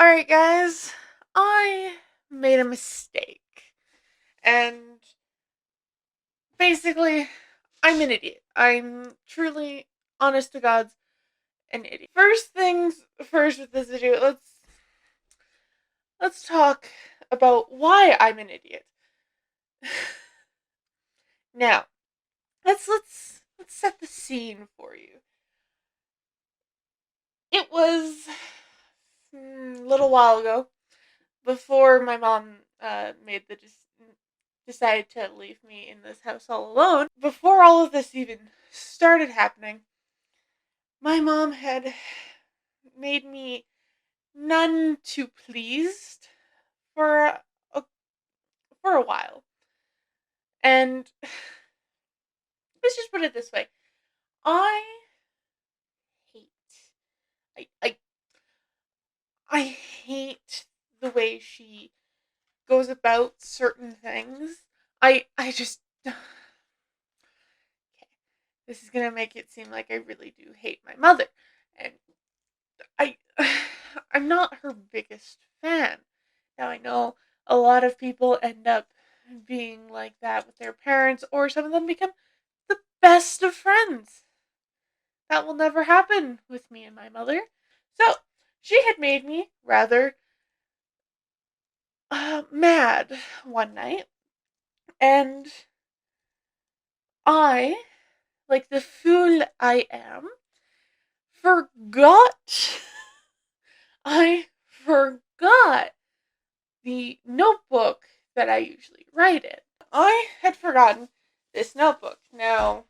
Alright, guys, I made a mistake. And basically, I'm an idiot. I'm truly, honest to God's, an idiot. First things first with this video, let's talk about why I'm an idiot. Now, let's set the scene for you. It was a little while ago, before my mom made the decided to leave me in this house all alone. Before all of this even started happening, my mom had made me none too pleased for a, for a while. And let's just put it this way. I hate I I I hate the way she goes about certain things. I just this is gonna make it seem like I really do hate my mother. And I I'm not her biggest fan. Now I know a lot of people end up being like that with their parents, or some of them become the best of friends. That will never happen with me and my mother. So she had made me rather mad one night, and I, like the fool I am, forgot. I forgot the notebook that I usually write in. I had forgotten this notebook. Now,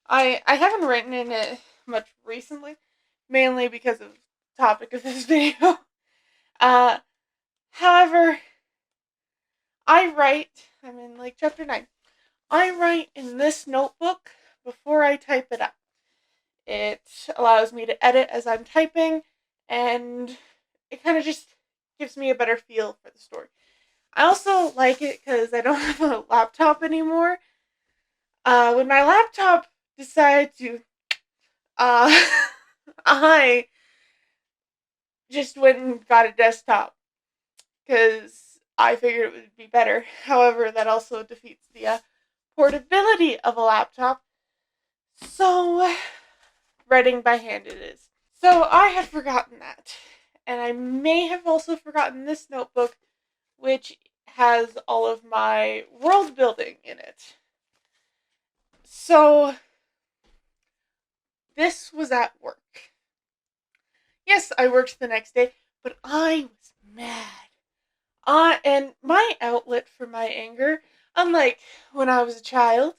I haven't written in it much recently, mainly because of the topic of this video. Uh, However, I'm in like chapter 9. I write in this notebook before I type it up. It allows me to edit as I'm typing, and it kind of just gives me a better feel for the story. I also like it because I don't have a laptop anymore. When my laptop decided to, uh, I just went and got a desktop because I figured it would be better. However, that also defeats the portability of a laptop. So, writing by hand it is. So, I had forgotten that. And I may have also forgotten this notebook, which has all of my world building in it. So, this was at work. Yes, I worked the next day, but I was mad. And my outlet for my anger, unlike when I was a child,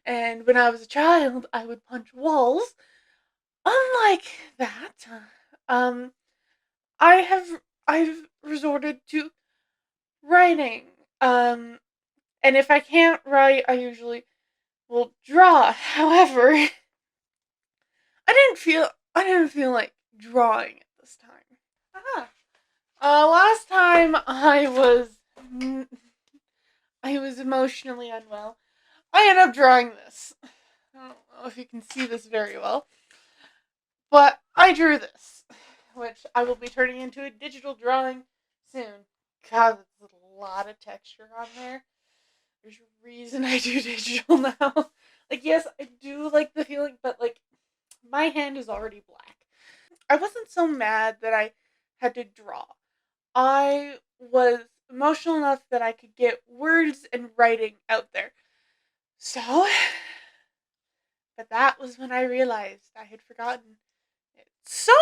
and when I was a child, I would punch walls. Unlike that, um, I've resorted to writing. And if I can't write, I usually will draw. However, I didn't feel like drawing at this time. Ah. Last time I was emotionally unwell. I ended up drawing this. I don't know if you can see this very well, but I drew this, which I will be turning into a digital drawing soon. God, there's a lot of texture on there. There's a reason I do digital now. Like, yes, I do like the feeling, but like, my hand is already black. I wasn't so mad that I had to draw. I was emotional enough that I could get words and writing out there. So, but that was when I realized I had forgotten it. So,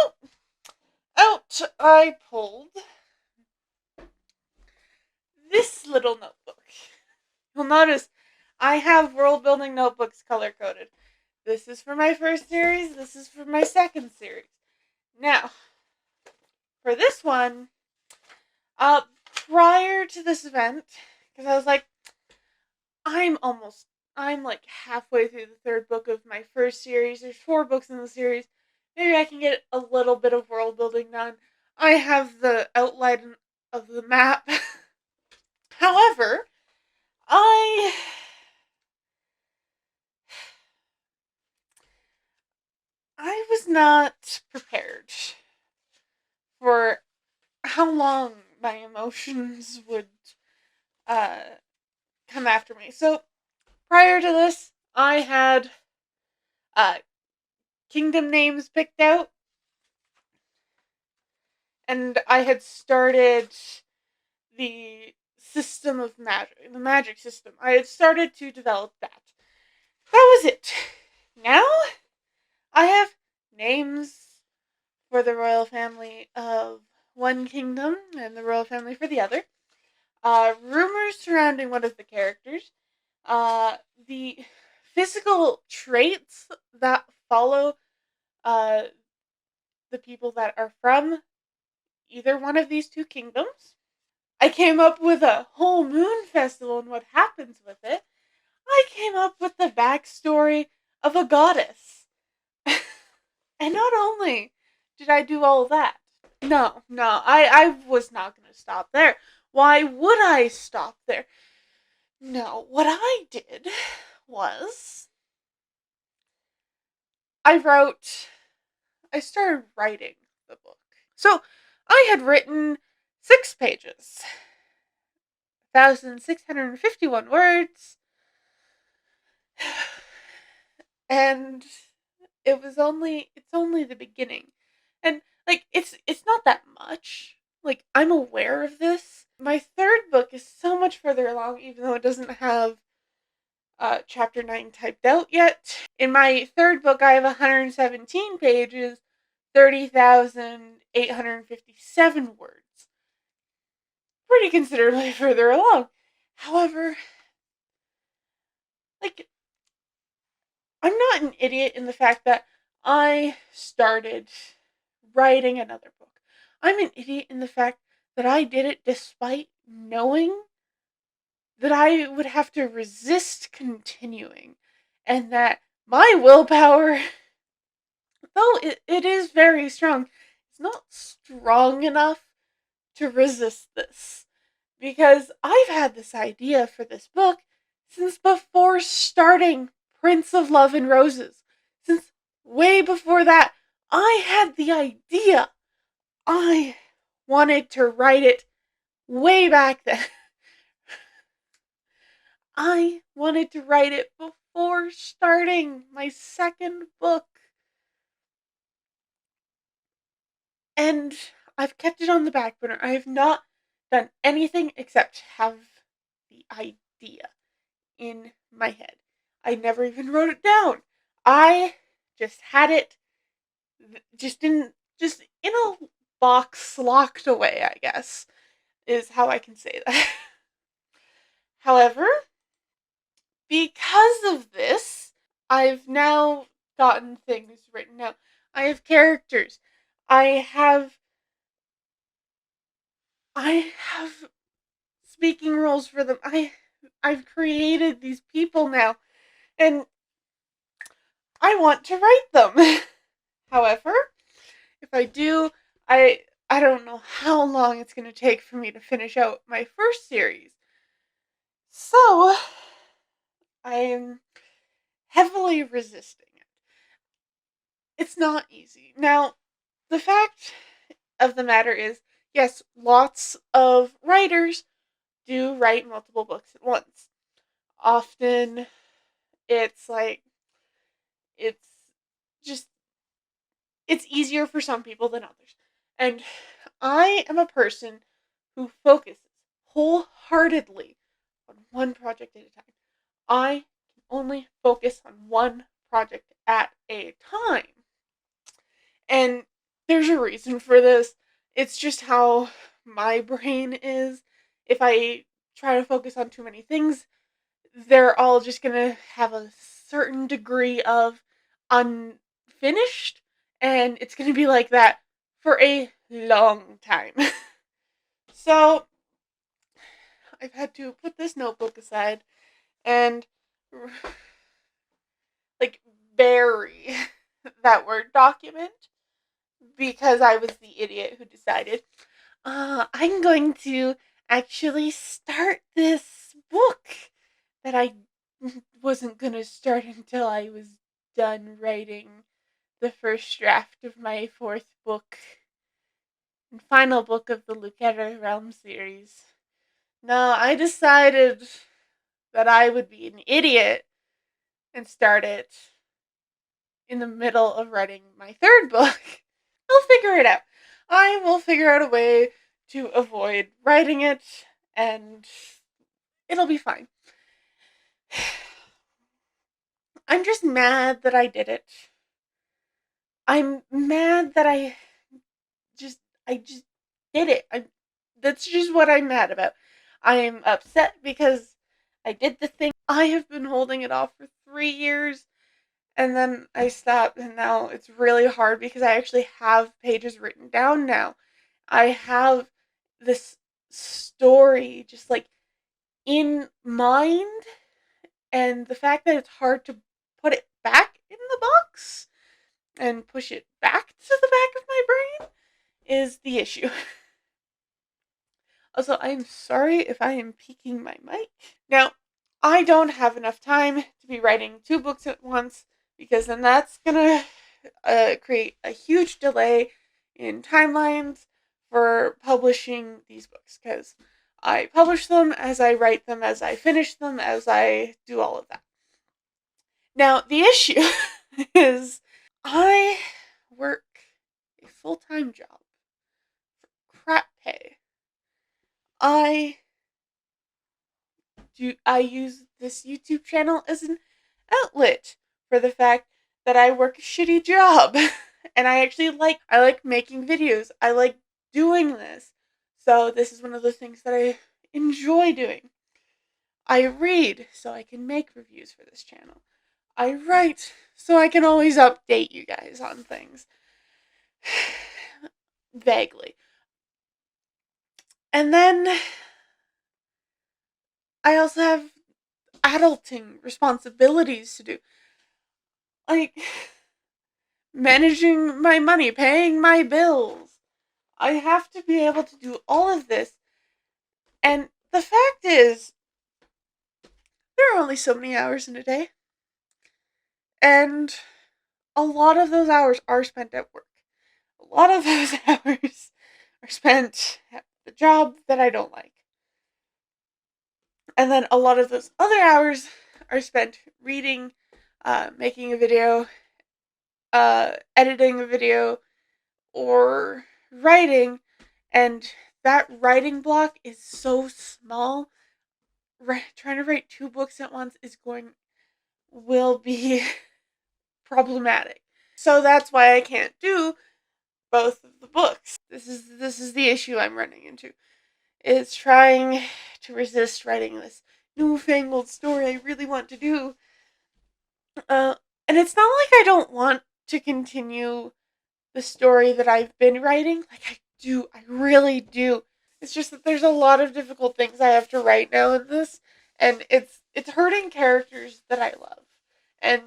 out I pulled this little notebook. You'll notice I have world building notebooks color coded. This is for my first series, this is for my second series. Now, for this one, uh, prior to this event, because I was like, I'm almost, I'm like halfway through the third book of my first series. There's 4 books in the series. Maybe I can get a little bit of world building done. I have the outline of the map. However, I I was not prepared for how long my emotions would uh, come after me. So prior to this, I had uh, kingdom names picked out, and I had started the system of magic, the magic system. I had started to develop that. That was it. Now I have names for the royal family of one kingdom and the royal family for the other. Rumors surrounding one of the characters. The physical traits that follow uh, the people that are from either one of these two kingdoms. I came up with a whole moon festival and what happens with it. I came up with the backstory of a goddess. And not only did I do all that, I was not going to stop there. Why would I stop there? No, what I did was I started writing the book. So I had written 6 pages, 1,651 words, and it's only the beginning. And like it's not that much. Like I'm aware of this. My third book is so much further along, even though it doesn't have chapter 9 typed out yet. In my third book, I have 117 pages, 30,857 words. Pretty considerably further along. However, like, I'm not an idiot in the fact that I started writing another book. I'm an idiot in the fact that I did it despite knowing that I would have to resist continuing and that my willpower, though it is very strong, it's not strong enough to resist this. Because I've had this idea for this book since before starting Prince of Love and Roses. Since way before that, I had the idea. I wanted to write it way back then. I wanted to write it before starting my second book. And I've kept it on the back burner. I have not done anything except have the idea in my head. I never even wrote it down. I just had it just in a box locked away, I guess, is how I can say that. However, because of this, I've now gotten things written out. I have characters. I have I have speaking roles for them. I've created these people now, and I want to write them. However, if I do, I don't know how long it's going to take for me to finish out my first series. So, I am heavily resisting it. It's not easy. Now, the fact of the matter is, yes, lots of writers do write multiple books at once. Often, it's like, it's just, it's easier for some people than others. And I am a person who focuses wholeheartedly on one project at a time. I can only focus on one project at a time. And there's a reason for this. It's just how my brain is. If I try to focus on too many things, they're all just going to have a certain degree of unfinished, and it's going to be like that for a long time. So, I've had to put this notebook aside and like bury that Word document because I was the idiot who decided, I'm going to actually start this book that I wasn't going to start until I was done writing the first draft of my fourth book. and final book of the Lucetta Realm series. No, I decided that I would be an idiot and start it in the middle of writing my third book. I'll figure it out. I will figure out a way to avoid writing it, and it'll be fine. I'm just mad that I did it. I'm mad that just I just did it. That's just what I'm mad about. I'm upset because I did the thing. I have been holding it off for 3 years, and then I stopped, and now it's really hard because I actually have pages written down now. I have this story just like in mind, and the fact that it's hard to put it back in the box and push it back to the back of my brain is the issue. Also, I'm sorry if I am peeking my mic. Now, I don't have enough time to be writing 2 books at once because then that's gonna create a huge delay in timelines for publishing these books because I publish them as I write them, as I finish them, as I do all of that. Now, the issue is I work a full-time job for crap pay. I use this YouTube channel as an outlet for the fact that I work a shitty job. And I like making videos. I like doing this. So this is one of the things that I enjoy doing. I read so I can make reviews for this channel. I write so I can always update you guys on things. Vaguely. And then I also have adulting responsibilities to do. Like managing my money, paying my bills. I have to be able to do all of this. And the fact is, there are only so many hours in a day. And a lot of those hours are spent at work. A lot of those hours are spent at the job that I don't like. And then a lot of those other hours are spent reading, making a video, editing a video, or writing. And that writing block is so small. Trying to write 2 books at once will be problematic. So that's why I can't do both of the books. This is the issue I'm running into. Is trying to resist writing this newfangled story I really want to do. And it's not like I don't want to continue the story that I've been writing. Like I do, I really do. It's just that there's a lot of difficult things I have to write now in this, and it's hurting characters that I love. And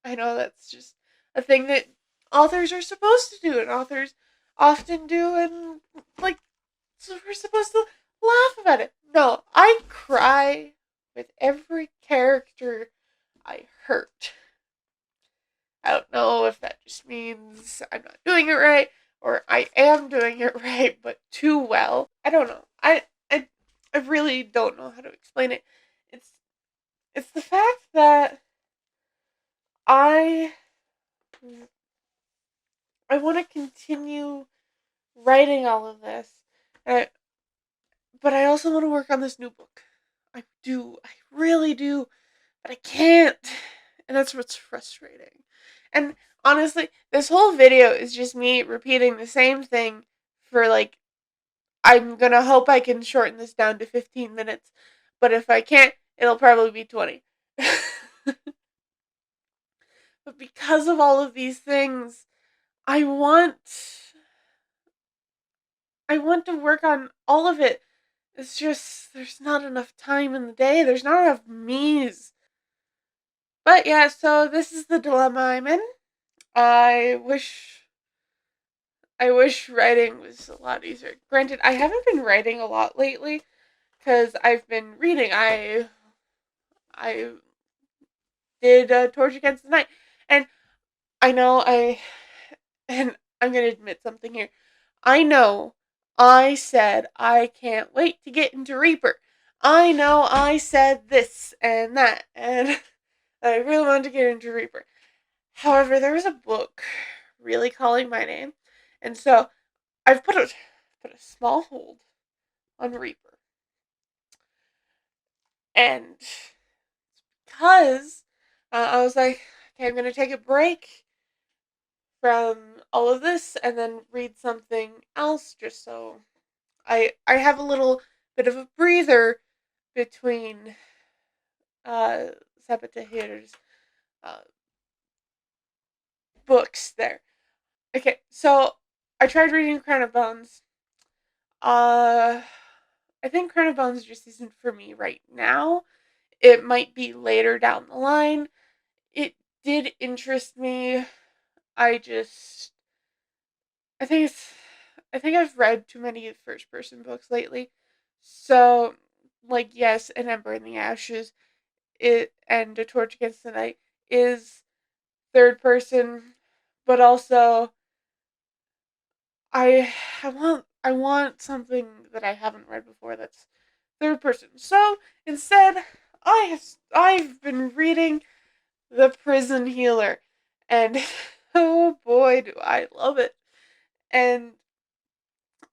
I know that's just a thing that authors are supposed to do, and authors often do, and like so we're supposed to laugh about it. No, I cry with every character I hurt. I don't know if that just means I'm not doing it right or I am doing it right, but too well. I don't know. I really don't know how to explain it. It's it's the fact that I I want to continue writing all of this, uh, but I also want to work on this new book. I do. I really do. But I can't. And that's what's frustrating. And honestly, this whole video is just me repeating the same thing for like, I'm gonna hope I can shorten this down to 15 minutes. But if I can't, it'll probably be 20. But because of all of these things, I want I want to work on all of it. It's just there's not enough time in the day. There's not enough me's. But yeah, so this is the dilemma I'm in. I wish writing was a lot easier. Granted, I haven't been writing a lot lately because I've been reading. I did Torch Against the Night, and I know and I'm gonna admit something here. I know I said I can't wait to get into Reaper. I know I said this and that, and I really wanted to get into Reaper. However, there was a book really calling my name, and so I've put a small hold on Reaper. And because I was like, okay, I'm gonna take a break from all of this and then read something else, just so I have a little bit of a breather between Sabatahir's uh, books there. Okay, so I tried reading Crown of Bones. Uh, I think Crown of Bones just isn't for me right now. It might be later down the line. It did interest me. I just I think it's I think I've read too many first person books lately. So like yes, An Ember in the Ashes it and A Torch Against the Night is third person, but also I I want something that I haven't read before that's third person. So instead I've been reading The Prison Healer, and oh boy do I love it. And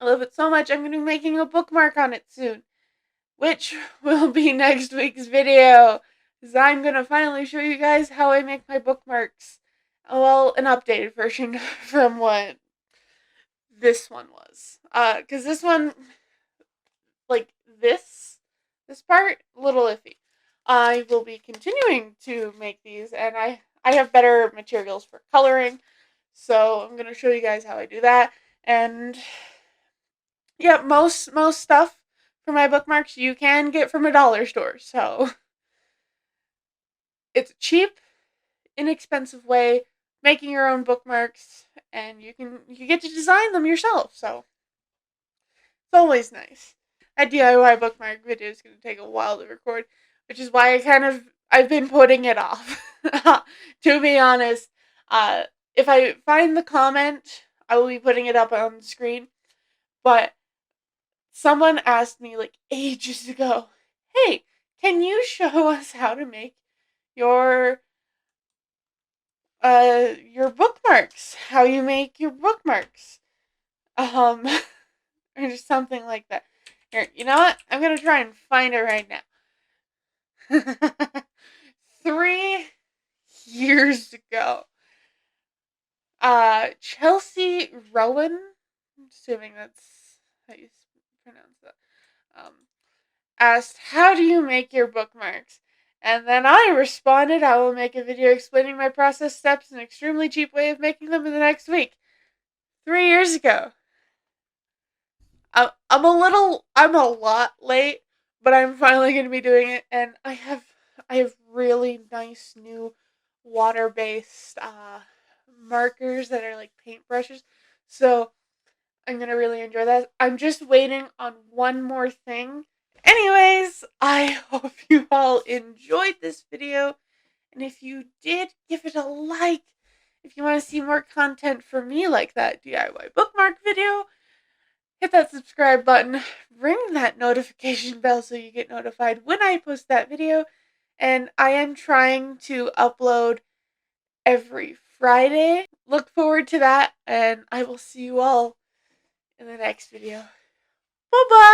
I love it so much I'm going to be making a bookmark on it soon, which will be next week's video, because I'm going to finally show you guys how I make my bookmarks. Well, an updated version from what this one was. Because this one, like this part, a little iffy. I will be continuing to make these, and I have better materials for coloring, so I'm going to show you guys how I do that. And yeah, most stuff for my bookmarks you can get from a dollar store. So it's a cheap, inexpensive way making your own bookmarks, and you get to design them yourself. So it's always nice. That DIY bookmark video is going to take a while to record, which is why I've been putting it off. To be honest, uh, if I find the comment, I will be putting it up on the screen. But someone asked me like ages ago, "Hey, can you show us how to make your your bookmarks? How you make your bookmarks?" Um or just something like that. Here, you know what? I'm going to try and find it right now. 3 years ago, Chelsea Rowan, I'm assuming that's how you pronounce that, um, asked, "How do you make your bookmarks?" And then I responded, "I will make a video explaining my process steps and an extremely cheap way of making them in the next week." 3 years ago. I'm a lot late, but I'm finally going to be doing it, and I have really nice new water based markers that are like paintbrushes, so I'm gonna really enjoy that. I'm just waiting on one more thing. Anyways, I hope you all enjoyed this video, and if you did, give it a like. If you want to see more content from me like that DIY bookmark video, hit that subscribe button, ring that notification bell so you get notified when I post that video. And I am trying to upload every Friday. Look forward to that, and I will see you all in the next video. Bye bye!